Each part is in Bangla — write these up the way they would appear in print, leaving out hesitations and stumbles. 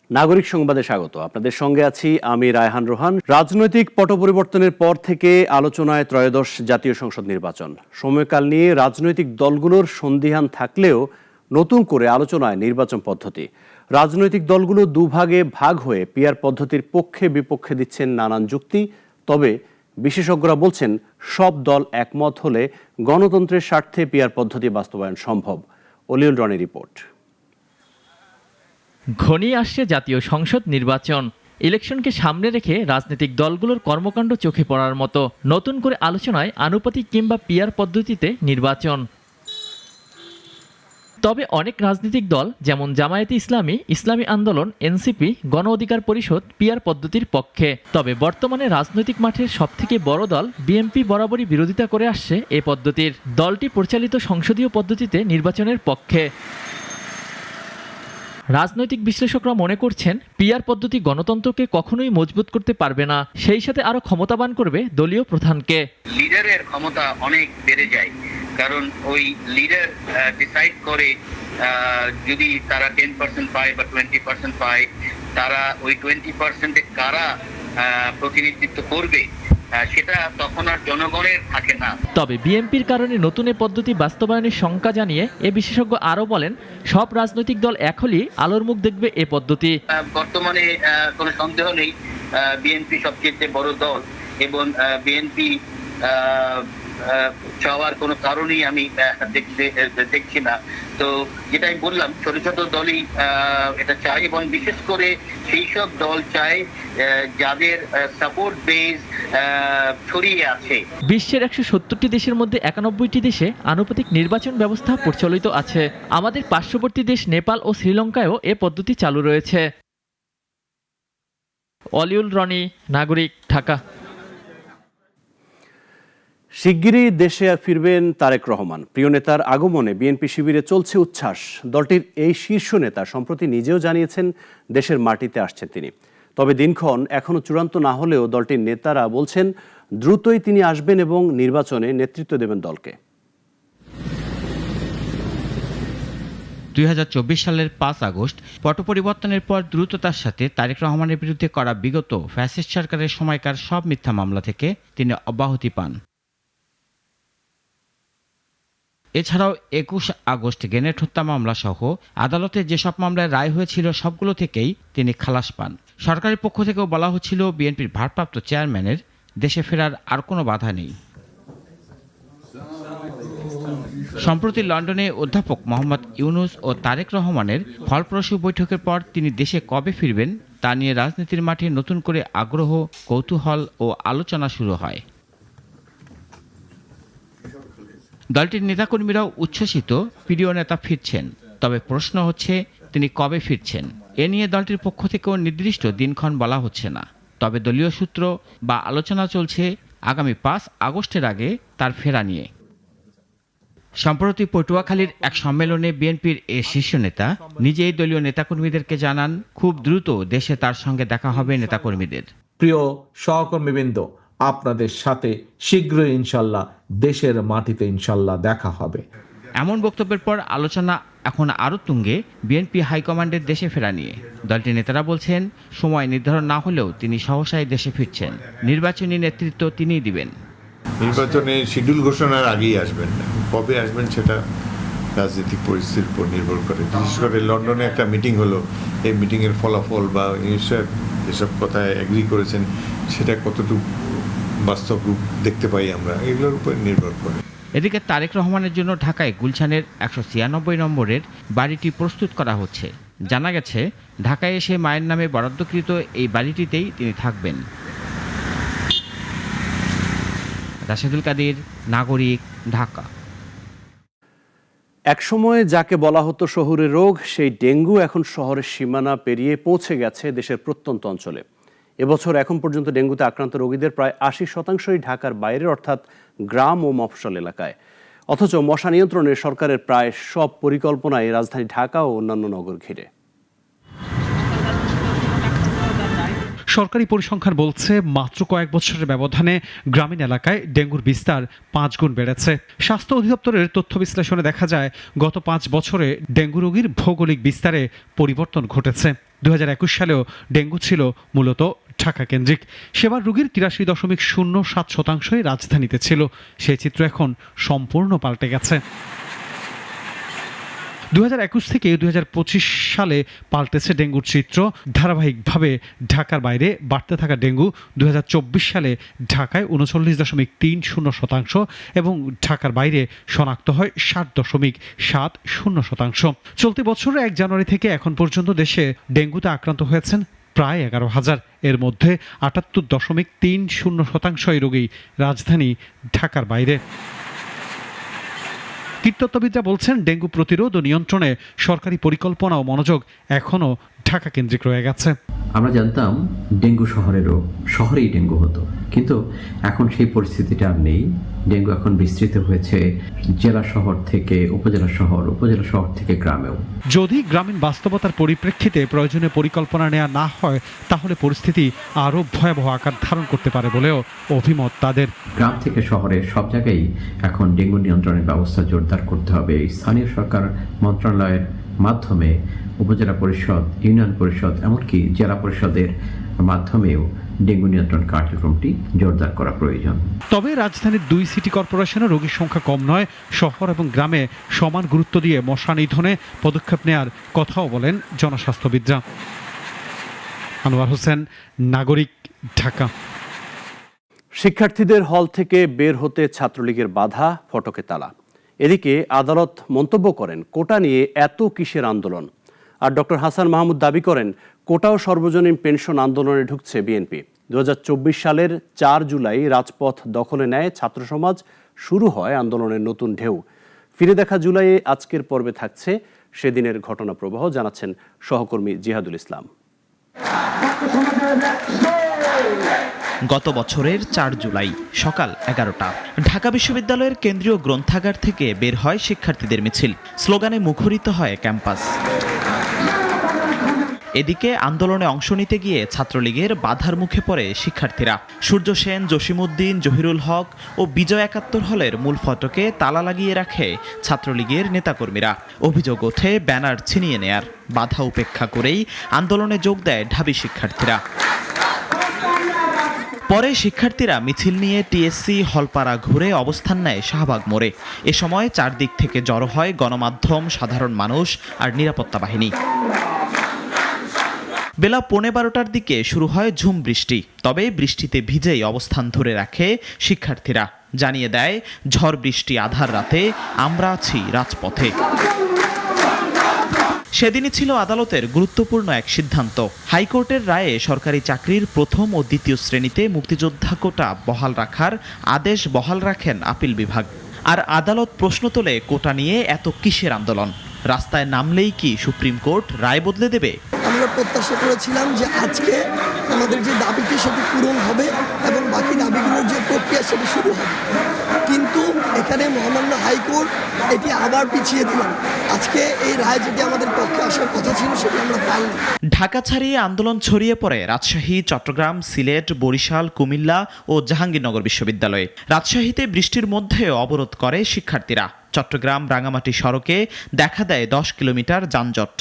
নাগরিক সংবাদে স্বাগত। আপনাদের সঙ্গে আছি আমি রায়হান রোহান। রাজনৈতিক পট পরিবর্তনের পর থেকে আলোচনায় ত্রয়োদশ জাতীয় সংসদ নির্বাচন। সময়কাল নিয়ে রাজনৈতিক দলগুলোর সন্দিহান থাকলেও নতুন করে আলোচনায় নির্বাচন পদ্ধতি। রাজনৈতিক দলগুলো দুভাগে ভাগ হয়ে পিআর পদ্ধতির পক্ষে বিপক্ষে দিচ্ছেন নানান যুক্তি। তবে বিশেষজ্ঞরা বলছেন সব দল একমত হলে গণতন্ত্রের স্বার্থে পিআর পদ্ধতি বাস্তবায়ন সম্ভব। অলিউল রনির রিপোর্ট। ঘনিয়ে আসছে জাতীয় সংসদ নির্বাচন। ইলেকশনকে সামনে রেখে রাজনৈতিক দলগুলোর কর্মকাণ্ড চোখে পড়ার মতো। নতুন করে আলোচনায় আনুপাতিক কিংবা পিআর পদ্ধতিতে নির্বাচন। তবে অনেক রাজনৈতিক দল যেমন জামায়াতে ইসলামী, ইসলামী আন্দোলন, এনসিপি, গণ অধিকার পরিষদ পিআর পদ্ধতির পক্ষে। তবে বর্তমানে রাজনৈতিক মাঠের সবথেকে বড় দল বিএনপি বরাবরই বিরোধিতা করে আসছে এ পদ্ধতির। দলটি পরিচালিত সংসদীয় পদ্ধতিতে নির্বাচনের পক্ষে। রাজনৈতিক বিশ্লেষকরা মনে করছেন পিআর পদ্ধতি গণতন্ত্রকে কখনোই মজবুত করতে পারবে না, সেই সাথে আরো ক্ষমতাবান করবে দলীয় প্রধানকে। লিডারের ক্ষমতা অনেক বেড়ে যায়, কারণ ওই লিডার ডিসাইড করে যদি তারা 10% পায় বা 20% পায়, তারা ওই 20%-এ কারা প্রতিনিধিত্ব করবে সেটা তখন আর জনগণের থাকে না। তবে বিএনপির কারণে নতুন এ পদ্ধতি বাস্তবায়নের শঙ্কা জানিয়ে এ বিশেষজ্ঞ আরও বলেন, সব রাজনৈতিক দল এক হলেই আলোর মুখ দেখবে এ পদ্ধতি। বর্তমানে কোনো সন্দেহ নেই বিএনপি সবচেয়ে বড় দল, এবং বিএনপি চাওয়ার কোনো কারণই আমি দেখছি না। তো যেটাই বললাম, ছোট ছোট দলই এটা চায়, এবং বিশেষ করে সেই সব দল চায় যাদের সাপোর্ট বেস ছড়িয়ে আছে। বিশ্বের 170টি দেশের মধ্যে 91টি দেশে আনুপাতিক নির্বাচন ব্যবস্থা প্রচলিত আছে। আমাদের পার্শ্ববর্তী দেশ নেপাল ও শ্রীলঙ্কায়ও এ পদ্ধতি চালু রয়েছে। অলিউল রনি, নাগরিক, ঢাকা। শিগগিরই দেশে ফিরবেন তারেক রহমান। প্রিয় নেতার আগমনে বিএনপি শিবিরে চলছে উচ্ছ্বাস। দলটির এই শীর্ষ নেতা সম্প্রতি নিজেও জানিয়েছেন দেশের মাটিতে আসছেন তিনি। তবে দিনক্ষণ এখনো চূড়ান্ত না হলেও দলটির নেতারা বলছেন দ্রুতই তিনি আসবেন এবং নির্বাচনে নেতৃত্ব দেবেন দলকে। 2024 সালের 5 আগস্ট পট পরিবর্তনের পর দ্রুততার সাথে তারেক রহমানের বিরুদ্ধে করা বিগত ফ্যাসিস্ট সরকারের সময়কার সব মিথ্যা মামলা থেকে তিনি অব্যাহতি পান। এছাড়াও 21 আগস্ট গ্রেনেড হত্যা মামলা সহ আদালতে যেসব মামলায় রায় হয়েছিল সবগুলো থেকেই তিনি খালাস পান। সরকারের পক্ষ থেকেও বলা হচ্ছিল বিএনপির ভারপ্রাপ্ত চেয়ারম্যানের দেশে ফেরার আর কোনো বাধা নেই। সম্প্রতি লন্ডনে অধ্যাপক মোহাম্মদ ইউনুস ও তারেক রহমানের ফলপ্রসূ বৈঠকের পর তিনি দেশে কবে ফিরবেন তা নিয়ে রাজনীতির মাঠে নতুন করে আগ্রহ, কৌতূহল ও আলোচনা শুরু হয়। দলটির নেতাকর্মীরাও উচ্ছ্বসিত, প্রিয় নেতা ফিরছেন। তবে প্রশ্ন হচ্ছে তিনি কবে ফিরছেন। এ নিয়ে দলটির পক্ষ থেকেও নির্দিষ্ট দিনক্ষণ বলা হচ্ছে না। তবে দলীয় সূত্র বা আলোচনা চলছে আগামী 5 আগস্টের আগে তার ফেরা নিয়ে। সম্প্রতি পটুয়াখালীর এক সম্মেলনে বিএনপির এই শীর্ষ নেতা নিজেই দলীয় নেতাকর্মীদেরকে জানান খুব দ্রুত দেশে তার সঙ্গে দেখা হবে নেতাকর্মীদের। প্রিয় সহকর্মীবৃন্দ, আপনাদের সাথে শীঘ্রই ইনশাল্লাহ দেশের মাটিতে ইনশাল্লাহ দেখা হবে। এমন বক্তব্যের পর আলোচনা এখন আরও তুঙ্গে বিএনপি হাইকমান্ডের দেশে ফেরা নিয়ে। দলটির নেতারা বলছেন সময় নির্ধারণ না হলেও তিনি সহসাই দেশে ফিরছেন। নির্বাচনী নেতৃত্ব তিনিই দিবেন। নির্বাচনে শিডিউল ঘোষণার আগেই আসবেন না, কবে আসবেন সেটা রাজনৈতিক পরিস্থিতির উপর নির্ভর করে। বিশেষ করে লন্ডনে একটা মিটিং হলো, এই মিটিংয়ের ফলাফল বা যেসব কথায় এগ্রি করেছেন সেটা কতটুকু বাস্তব রূপ দেখতে পাই আমরা, এগুলোর উপর নির্ভর করে। এদিকে তারেক রহমানের জন্য ঢাকায় গুলশানের 196 নম্বরের বাড়িটি প্রস্তুত করা হচ্ছে। জানা গেছে ঢাকায় এসে মায়ের নামে বরাদ্দকৃত এই বাড়িটিতেই তিনি থাকবেন। রাশেদুল কাদির, নাগরিক, ঢাকা। একসময় যাকে বলা হতো শহুরে রোগ, সেই ডেঙ্গু এখন শহরের সীমানা পেরিয়ে পৌঁছে গেছে দেশের প্রত্যন্ত অঞ্চলে। এবছর এখন পর্যন্ত ডেঙ্গুতে আক্রান্ত রোগীদের প্রায় 80% ঢাকার বাইরের অর্থাৎ গ্রাম ও মফস্বল এলাকায়। অথচ মশা নিয়ন্ত্রণে সরকারের প্রায় সব পরিকল্পনায় রাজধানী ঢাকা ও অন্যান্য নগর ঘিরে। সরকারি পরিসংখ্যান বলছে মাত্র কয়েক বছরের ব্যবধানে গ্রামীণ এলাকায় ডেঙ্গুর বিস্তার 5 গুণ বেড়েছে। স্বাস্থ্য অধিদপ্তরের তথ্য বিশ্লেষণে দেখা যায় গত 5 বছরে ডেঙ্গু রোগীর ভৌগোলিক বিস্তারে পরিবর্তন ঘটেছে। 2021 সালেও ডেঙ্গু ছিল মূলত ঢাকা কেন্দ্রিক। সেবার রোগীর 83.07% রাজধানীতে ছিল। সেই চিত্র এখন সম্পূর্ণ পাল্টে গেছে। 2021 থেকে 2025 সালে পাল্টেছে ডেঙ্গুর চিত্র। ধারাবাহিকভাবে ঢাকার বাইরে বাড়তে থাকা ডেঙ্গু 2024 সালে ঢাকায় 39.30% এবং ঢাকার বাইরে শনাক্ত হয় 60.70%। চলতি বছরের 1 জানুয়ারি থেকে এখন পর্যন্ত দেশে ডেঙ্গুতে আক্রান্ত হয়েছেন প্রায় 11,000। এর মধ্যে 78.30% রোগী রাজধানী ঢাকার বাইরে। কীটতত্ত্ববিদরা বলছেন, ডেঙ্গু প্রতিরোধ ও নিয়ন্ত্রণে সরকারি পরিকল্পনা ও মনোযোগ এখনও ঢাকা কেন্দ্রিক রয়ে গেছে। আমরা জানতাম ডেঙ্গু শহরের রোগ, শহরেই ডেঙ্গু হতো, কিন্তু এখন সেই পরিস্থিতিটা আর নেই। ডেঙ্গু এখন বিস্তৃত হয়েছে জেলা শহর থেকে উপজেলা শহর, উপজেলা শহর থেকে গ্রামেও। যদি গ্রামীণ বাস্তবতার পরিপ্রেক্ষিতে প্রয়োজনীয় পরিকল্পনা নেওয়া না হয়, তাহলে পরিস্থিতি আরও ভয়াবহ আকার ধারণ করতে পারে বলেও অভিমত তাদের। গ্রাম থেকে শহরে সব জায়গায় এখন ডেঙ্গু নিয়ন্ত্রণের ব্যবস্থা জোরদার করতে হবে। স্থানীয় সরকার মন্ত্রণালয়ের মাধ্যমে উপজেলা পরিষদ, ইউনিয়ন পরিষদ, এমনকি জেলা পরিষদের মাধ্যমেও ডেঙ্গু নিয়ন্ত্রণ কার্যক্রমটি জোরদার করা প্রয়োজন। তবে রাজধানীর 2 সিটি কর্পোরেশনে রোগীর সংখ্যা কম নয়। শহর এবং গ্রামে সমান গুরুত্ব দিয়ে মশা নিধনে পদক্ষেপ নেওয়ার কথাও বলেন জনস্বাস্থ্যবিদরা। আনোয়ার হোসেন, নাগরিক, ঢাকা। শিক্ষার্থীদের হল থেকে বের হতে ছাত্রলীগের বাধা, ফটকে তালা। এদিকে আদালত মন্তব্য করেন, কোটা নিয়ে এত কিসের আন্দোলন। আর ডক্টর হাসান মাহমুদ দাবি করেন, কোটা ও সর্বজনীন পেনশন আন্দোলনে ঢুকছে বিএনপি। 2024 সালের 4 জুলাই রাজপথ দখলে নেয় ছাত্র সমাজ। শুরু হয় আন্দোলনের নতুন ঢেউ। ফিরে দেখা জুলাইয়ে আজকের পর্বে থাকছে সেদিনের ঘটনা প্রবাহ, জানাচ্ছেন সহকর্মী জিহাদুল ইসলাম। গত বছরের 4 জুলাই সকাল 11টা ঢাকা বিশ্ববিদ্যালয়ের কেন্দ্রীয় গ্রন্থাগার থেকে বের হয় শিক্ষার্থীদের মিছিল। স্লোগানে মুখরিত হয় ক্যাম্পাস। এদিকে আন্দোলনে অংশ নিতে গিয়ে ছাত্রলীগের বাধার মুখে পড়ে শিক্ষার্থীরা। সূর্য সেন, জসিমউদ্দিন, জহিরুল হক ও বিজয় 71 হলের মূল ফটকে তালা লাগিয়ে রাখে ছাত্রলীগের নেতাকর্মীরা। অভিযোগ ওঠে ব্যানার ছিনিয়ে নেয়ার। বাধা উপেক্ষা করেই আন্দোলনে যোগ দেয় ঢাবি শিক্ষার্থীরা। পরে শিক্ষার্থীরা মিছিল নিয়ে টিএসসি হলপাড়া ঘুরে অবস্থান নেয় শাহবাগ মোড়ে। এ সময় চারদিক থেকে জড়ো হয় গণমাধ্যম, সাধারণ মানুষ আর নিরাপত্তা বাহিনী। বেলা 11:15টার দিকে শুরু হয় ঝুম বৃষ্টি। তবে বৃষ্টিতে ভিজেই অবস্থান ধরে রাখে শিক্ষার্থীরা। জানিয়ে দেয়, ঝড় বৃষ্টি আধার রাতে আমরা আছি রাজপথে। সেদিনই ছিল আদালতের গুরুত্বপূর্ণ এক সিদ্ধান্ত। হাইকোর্টের রায়ে সরকারি চাকরির প্রথম ও দ্বিতীয় শ্রেণীতে মুক্তিযোদ্ধা কোটা বহাল রাখার আদেশ বহাল রাখেন আপিল বিভাগ। আর আদালত প্রশ্ন তোলে, কোটা নিয়ে এত কিসের আন্দোলন? রাস্তায় নামলেই কি সুপ্রিম কোর্ট রায় বদলে দেবে? আমরা প্রত্যাশা করেছিলাম যে আজকে আমাদের যে দাবিটি সেটি পূরণ হবে এবং বাকি দাবিগুলোর যে প্রক্রিয়া সেটি শুরু হবে, কিন্তু এখানে মহামান্য হাইকোর্ট এটি আবার পিছিয়ে দিলেন। আজকে এই রায় যেটি আমাদের পক্ষে আসার কথা ছিল সেটি আমরা পাইনি। ঢাকা ছাড়িয়ে আন্দোলন ছড়িয়ে পড়ে রাজশাহী, চট্টগ্রাম, সিলেট, বরিশাল, কুমিল্লা ও জাহাঙ্গীরনগর বিশ্ববিদ্যালয়ে। রাজশাহীতে বৃষ্টির মধ্যে অবরোধ করে শিক্ষার্থীরা। চট্টগ্রাম রাঙামাটি সড়কে দেখা দেয় 10 কিলোমিটার যানজট।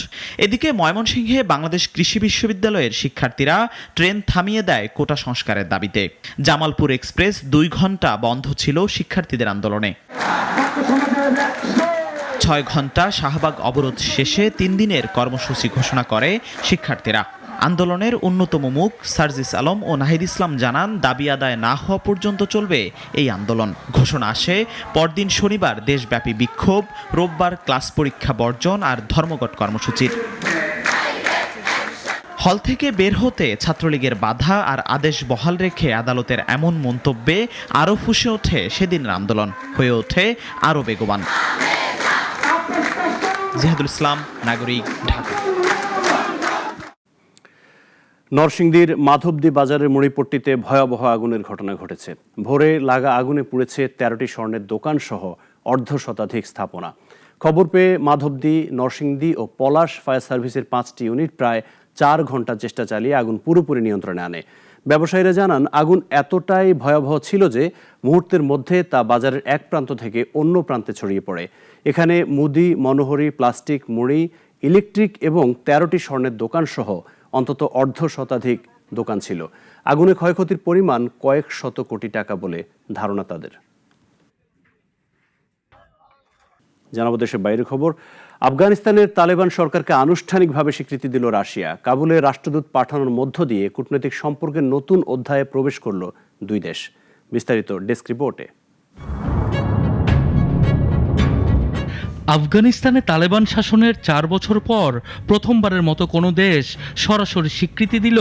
এদিকে ময়মনসিংহে বাংলাদেশ কৃষি বিশ্ববিদ্যালয়ের শিক্ষার্থীরা ট্রেন থামিয়ে দেয় কোটা সংস্কারের দাবিতে। জামালপুর এক্সপ্রেস 2 ঘন্টা বন্ধ ছিল শিক্ষার্থীদের আন্দোলনে। 6 ঘন্টা শাহবাগ অবরোধ শেষে 3 দিনের কর্মসূচি ঘোষণা করে শিক্ষার্থীরা। আন্দোলনের অন্যতম মুখ সার্জিস আলম ও নাহিদ ইসলাম জানান, দাবি আদায় না হওয়া পর্যন্ত চলবে এই আন্দোলন। ঘোষণা আসে পরদিন শনিবার দেশব্যাপী বিক্ষোভ, রোববার ক্লাস পরীক্ষা বর্জন আর ধর্মঘট কর্মসূচির। হল থেকে বের হতে ছাত্রলীগের বাধা আর আদেশ বহাল রেখে আদালতের এমন মন্তব্যে আরও ফুঁসে ওঠে সেদিনের আন্দোলন, হয়ে ওঠে আরও বেগবান। জিহাদুল ইসলাম, নাগরিক, ঢাকা। নরসিংদীর মাধবদী বাজারের মুড়িপট্টিতে ভয়াবহ আগুনের ঘটনা ঘটেছে। ভোরে লাগা আগুনে পুড়েছে 13টি স্বর্ণের দোকান সহ অর্ধশতাধিক স্থাপনা। খবর পেয়ে মাধবদী, নরসিংদী ও পলাশ ফায়ার সার্ভিসের 5টি ইউনিট প্রায় 4 ঘন্টা চেষ্টা চালিয়ে আগুন পুরোপুরি নিয়ন্ত্রণে আনে। ব্যবসায়ীরা জানান, আগুন এতটাই ভয়াবহ ছিল যে মুহূর্তের মধ্যে তা বাজারের এক প্রান্ত থেকে অন্য প্রান্তে ছড়িয়ে পড়ে। এখানে মুদি, মনোহরি, প্লাস্টিক, মুড়ি, ইলেকট্রিক এবং 13টি স্বর্ণের দোকান সহ অন্তত অর্ধ শতাধিক দোকান ছিল। আগুনে ক্ষয়ক্ষতির পরিমাণ কয়েক শত কোটি টাকা বলে ধারণা তাদের। জানাবো দেশের বাইরের খবর। আফগানিস্তানের তালেবান সরকারকে আনুষ্ঠানিকভাবে স্বীকৃতি দিল রাশিয়া। কাবুলে রাষ্ট্রদূত পাঠানোর মধ্য দিয়ে কূটনৈতিক সম্পর্কের নতুন অধ্যায়ে প্রবেশ করল দুই দেশ। বিস্তারিত ডেস্ক রিপোর্টে। আফগানিস্তানে তালেবান শাসনের 4 বছর পর প্রথমবারের মতো কোনো দেশ সরাসরি স্বীকৃতি দিল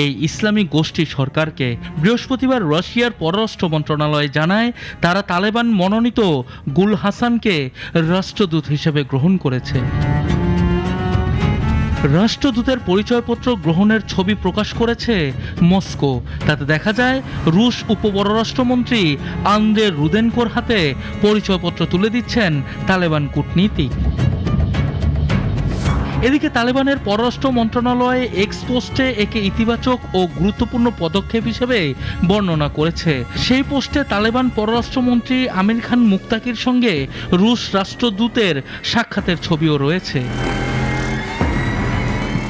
এই ইসলামিক গোষ্ঠী সরকারকে। বৃহস্পতিবার রাশিয়ার পররাষ্ট্র মন্ত্রণালয় জানায় তারা তালেবান মনোনীত গুল হাসানকে রাষ্ট্রদূত হিসেবে গ্রহণ করেছে। রাষ্ট্রদূতের পরিচয়পত্র গ্রহণের ছবি প্রকাশ করেছে মস্কো। তাতে দেখা যায় রুশ উপপররাষ্ট্রমন্ত্রী আন্দ্রে রুদেনকোর হাতে পরিচয়পত্র তুলে দিচ্ছেন তালেবান কূটনীতিক। এদিকে তালেবানের পররাষ্ট্র মন্ত্রণালয় এক্স পোস্টে একে ইতিবাচক ও গুরুত্বপূর্ণ পদক্ষেপ হিসেবে বর্ণনা করেছে। সেই পোস্টে তালেবান পররাষ্ট্রমন্ত্রী আমির খান মুক্তাকির সঙ্গে রুশ রাষ্ট্রদূতের সাক্ষাতের ছবিও রয়েছে।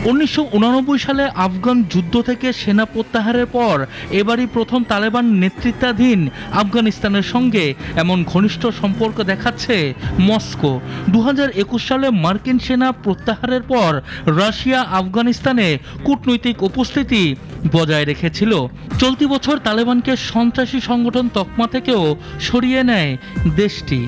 1989 সালে আফগান যুদ্ধ থেকে সেনা প্রত্যাহারের পর এবারই প্রথম তালেবান নেতৃত্বাধীন আফগানিস্তানের সঙ্গে এমন ঘনিষ্ঠ সম্পর্ক দেখাচ্ছে মস্কো। 2021 সালে মার্কিন সেনা প্রত্যাহারের পর রাশিয়া আফগানিস্তানে কূটনৈতিক উপস্থিতি বজায় রেখেছিল। চলতি বছর তালেবানকে সন্ত্রাসী সংগঠন তকমা থেকেও সরিয়ে নেয় দেশটি।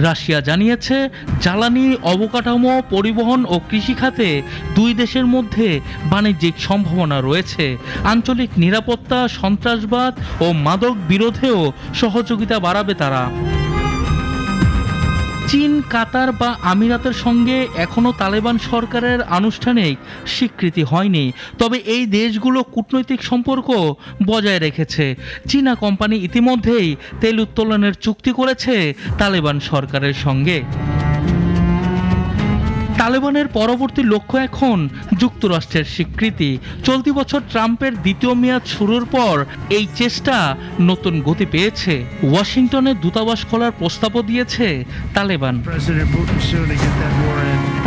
রাশিয়া জানিয়েছে জ্বালানি, অবকাঠামো, পরিবহন ও কৃষি খাতে দুই দেশের মধ্যে বাণিজ্যিক সম্ভাবনা রয়েছে। আঞ্চলিক নিরাপত্তা, সন্ত্রাসবাদ ও মাদক বিরোধেও সহযোগিতা বাড়াবে তারা। চীন, কাতার বা আমিরাতের সঙ্গে এখনও তালেবান সরকারের আনুষ্ঠানিক স্বীকৃতি হয়নি, তবে এই দেশগুলো কূটনৈতিক সম্পর্ক বজায় রেখেছে। চীনা কোম্পানি ইতিমধ্যেই তেল উত্তোলনের চুক্তি করেছে তালেবান সরকারের সঙ্গে। তালেবানের পরবর্তী লক্ষ্য এখন যুক্তরাষ্ট্রের স্বীকৃতি। চলতি বছর ট্রাম্পের দ্বিতীয় মেয়াদ শুরুর পর এই চেষ্টা নতুন গতি পেয়েছে। ওয়াশিংটনে দূতাবাস খোলার প্রস্তাবও দিয়েছে তালেবান।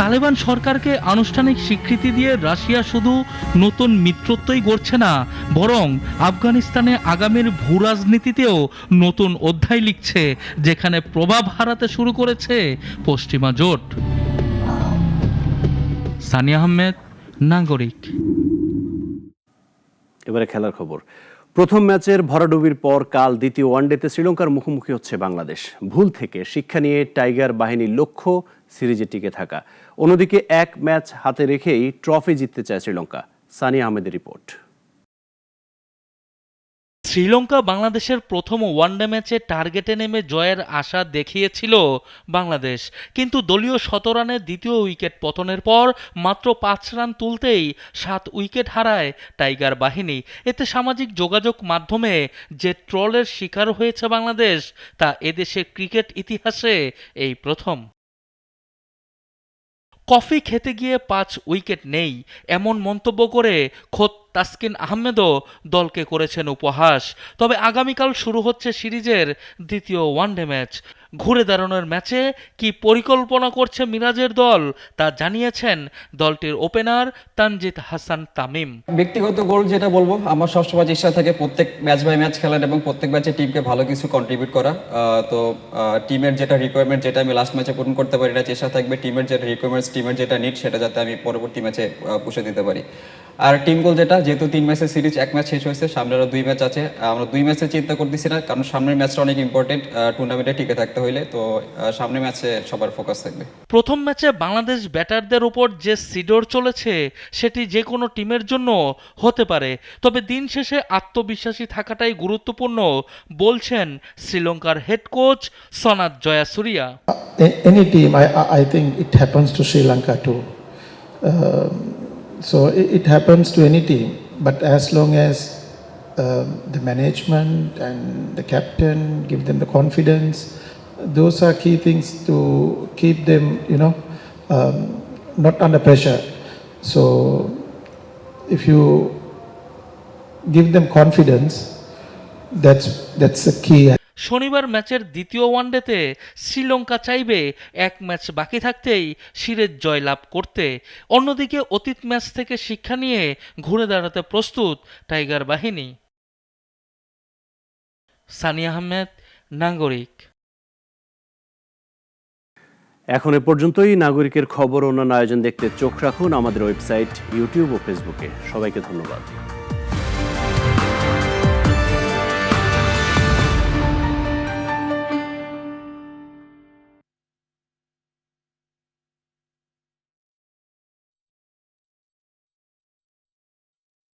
তালেবান সরকারকে আনুষ্ঠানিক স্বীকৃতি দিয়ে রাশিয়া শুধু নতুন মিত্রত্বই গড়ছে না, বরং আফগানিস্তানে আগামীর ভূ রাজনীতিতেও নতুন অধ্যায় লিখছে, যেখানে প্রভাব হারাতে শুরু করেছে পশ্চিমা জোট। সানিয়া আহমেদ, নাগরিক। এবারে খেলার খবর। প্রথম ম্যাচের ভরাডুবির পর কাল দ্বিতীয় ওয়ানডেতে শ্রীলঙ্কার মুখোমুখি হচ্ছে বাংলাদেশ। ভুল থেকে শিক্ষা নিয়ে টাইগার বাহিনীর লক্ষ্য সিরিজে টিকে থাকা। অন্যদিকে এক ম্যাচ হাতে রেখেই ট্রফি জিততে চায় শ্রীলঙ্কা। সানিয়া আহমেদের রিপোর্ট। শ্রীলঙ্কা বাংলাদেশের প্রথম ওয়ানডে ম্যাচে টার্গেটে নেমে জয়ের আশা দেখিয়েছিল বাংলাদেশ, কিন্তু দলীয় 100 রানের দ্বিতীয় উইকেট পতনের পর মাত্র 5 রান তুলতেই 7 উইকেট হারায় টাইগার বাহিনী। এতে সামাজিক যোগাযোগ মাধ্যমে যে ট্রলের শিকার হয়েছে বাংলাদেশ, তা এদেশের ক্রিকেট ইতিহাসে এই প্রথম। কফি খেতে গিয়ে 5 উইকেট নেই, এমন মন্তব্য করে খোদ তাসকিন আহমেদও দলকে করেছেন উপহাস। তবে আগামীকাল শুরু হচ্ছে সিরিজের দ্বিতীয় ওয়ানডে ম্যাচ। ঘুরে দাঁড়ানোর ম্যাচে কি পরিকল্পনা করছে মিরাজের দল, তা জানিয়েছেন দলটির ওপেনার তানজিদ হাসান তামিম। ব্যক্তিগত গোল যেটা বলবো, আমার সবসময় চেষ্টা থাকে প্রত্যেক ম্যাচ বাই ম্যাচ খেলার এবং প্রত্যেক ম্যাচে টিমকে ভালো কিছু কন্ট্রিবিউট করা। তো টিমের যেটা রিকোয়ারমেন্ট, যেটা আমি লাস্ট ম্যাচে পূরণ করতে পারি না, চেষ্টা থাকবে টিমের যেটা রিকোয়ারমেন্টস, টিমের যেটা নিড, সেটা যাতে আমি পরবর্তী ম্যাচে পুষে দিতে পারি। আর টিম গোল যেটা, যেহেতু 3 ম্যাচের সিরিজ, 1 ম্যাচ শেষ হয়েছে, সামনে আরও 2 ম্যাচ আছে। আমরা 2 ম্যাচে চিন্তা করতেছি না, কারণ সামনের ম্যাচটা অনেক ইম্পর্টেন্ট টুর্নামেন্টে টিকে থাকতে হইলে। তো সামনের ম্যাচে সবার ফোকাস থাকবে। প্রথম ম্যাচে বাংলাদেশ ব্যাটারদের উপর যে সিডর চলেছে, সেটি যে কোনো টিমের জন্য হতে পারে, তবে দিন শেষে আত্মবিশ্বাসী থাকাটাই গুরুত্বপূর্ণ বলছেন শ্রীলঙ্কার head coach সনাত Jayasuriya. Any team, I think it happens to Sri Lanka too. So it happens to any team, but as long as the management and the captain give them the confidence, those are key things to keep them, not under pressure. So if you give them confidence, that's the key. শনিবার ম্যাচের দ্বিতীয় ওয়ানডেতে শ্রীলঙ্কা চাইবে এক ম্যাচ বাকি থাকতেই সিরিজ জয়লাভ করতে। অন্যদিকে অতীত ম্যাচ থেকে শিক্ষা নিয়ে ঘুরে দাঁড়াতে প্রস্তুত টাইগার বাহিনী। সানিয়া আহমেদ, নাগরিক। এখন এ পর্যন্তই। নাগরিকের খবর ও অন্যান্য আয়োজন দেখতে চোখ রাখুন আমাদের ওয়েবসাইট, ইউটিউব ও ফেসবুকে। সবাইকে ধন্যবাদ।